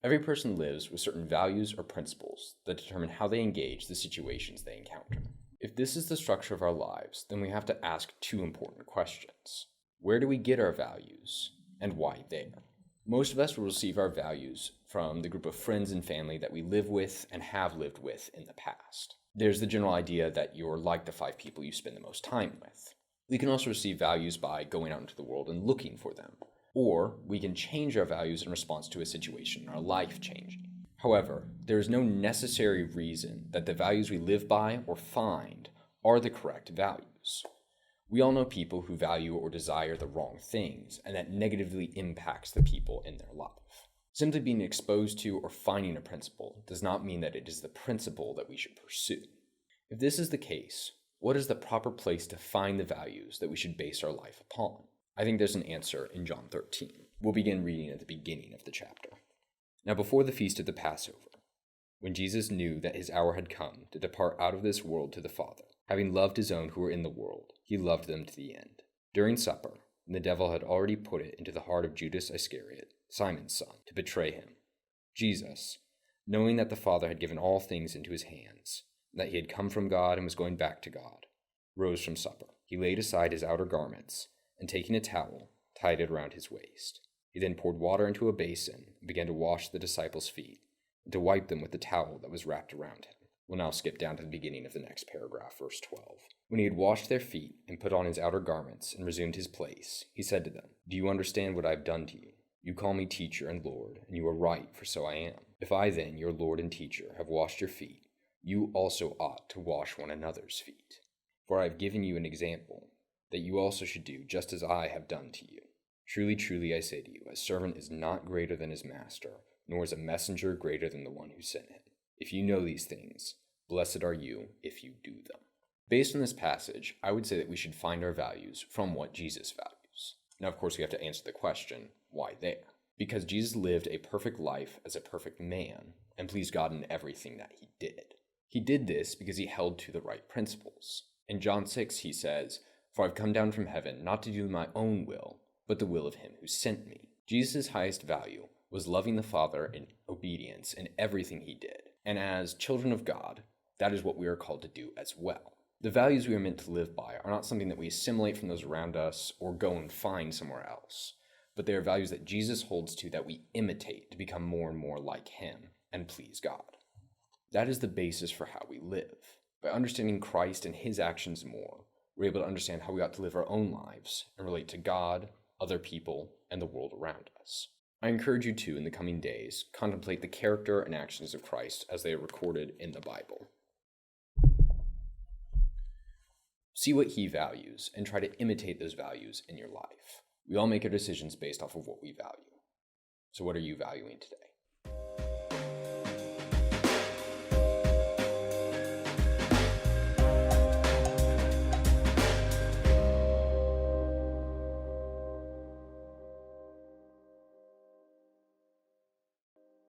Every person lives with certain values or principles that determine how they engage the situations they encounter. If this is the structure of our lives, then we have to ask two important questions. Where do we get our values, and why there? Most of us will receive our values from the group of friends and family that we live with and have lived with in the past. There's the general idea that you're like the 5 people you spend the most time with. We can also receive values by going out into the world and looking for them. Or we can change our values in response to a situation in our life changing. However, there is no necessary reason that the values we live by or find are the correct values. We all know people who value or desire the wrong things, and that negatively impacts the people in their life. Simply being exposed to or finding a principle does not mean that it is the principle that we should pursue. If this is the case, what is the proper place to find the values that we should base our life upon? I think there's an answer in John 13. We'll begin reading at the beginning of the chapter. Now before the feast of the Passover, when Jesus knew that his hour had come to depart out of this world to the Father, having loved his own who were in the world, he loved them to the end. During supper, when the devil had already put it into the heart of Judas Iscariot, Simon's son, to betray him, Jesus, knowing that the Father had given all things into his hands, and that he had come from God and was going back to God, rose from supper. He laid aside his outer garments, and taking a towel, tied it around his waist. He then poured water into a basin and began to wash the disciples' feet, and to wipe them with the towel that was wrapped around him. We'll now skip down to the beginning of the next paragraph, verse 12. When he had washed their feet and put on his outer garments and resumed his place, he said to them, "Do you understand what I have done to you? You call me teacher and Lord, and you are right, for so I am. If I then, your Lord and teacher, have washed your feet, you also ought to wash one another's feet. For I have given you an example, that you also should do just as I have done to you. Truly, truly, I say to you, a servant is not greater than his master, nor is a messenger greater than the one who sent him. If you know these things, blessed are you if you do them." Based on this passage, I would say that we should find our values from what Jesus values. Now, of course, we have to answer the question, why there? Because Jesus lived a perfect life as a perfect man and pleased God in everything that he did. He did this because he held to the right principles. In John 6, he says, "For I've come down from heaven not to do my own will, but the will of him who sent me." Jesus' highest value was loving the Father in obedience in everything he did. And as children of God, that is what we are called to do as well. The values we are meant to live by are not something that we assimilate from those around us or go and find somewhere else, but they are values that Jesus holds to that we imitate to become more and more like him and please God. That is the basis for how we live. By understanding Christ and his actions more, we're able to understand how we ought to live our own lives and relate to God, other people, and the world around us. I encourage you to, in the coming days, contemplate the character and actions of Christ as they are recorded in the Bible. See what he values and try to imitate those values in your life. We all make our decisions based off of what we value. So what are you valuing today?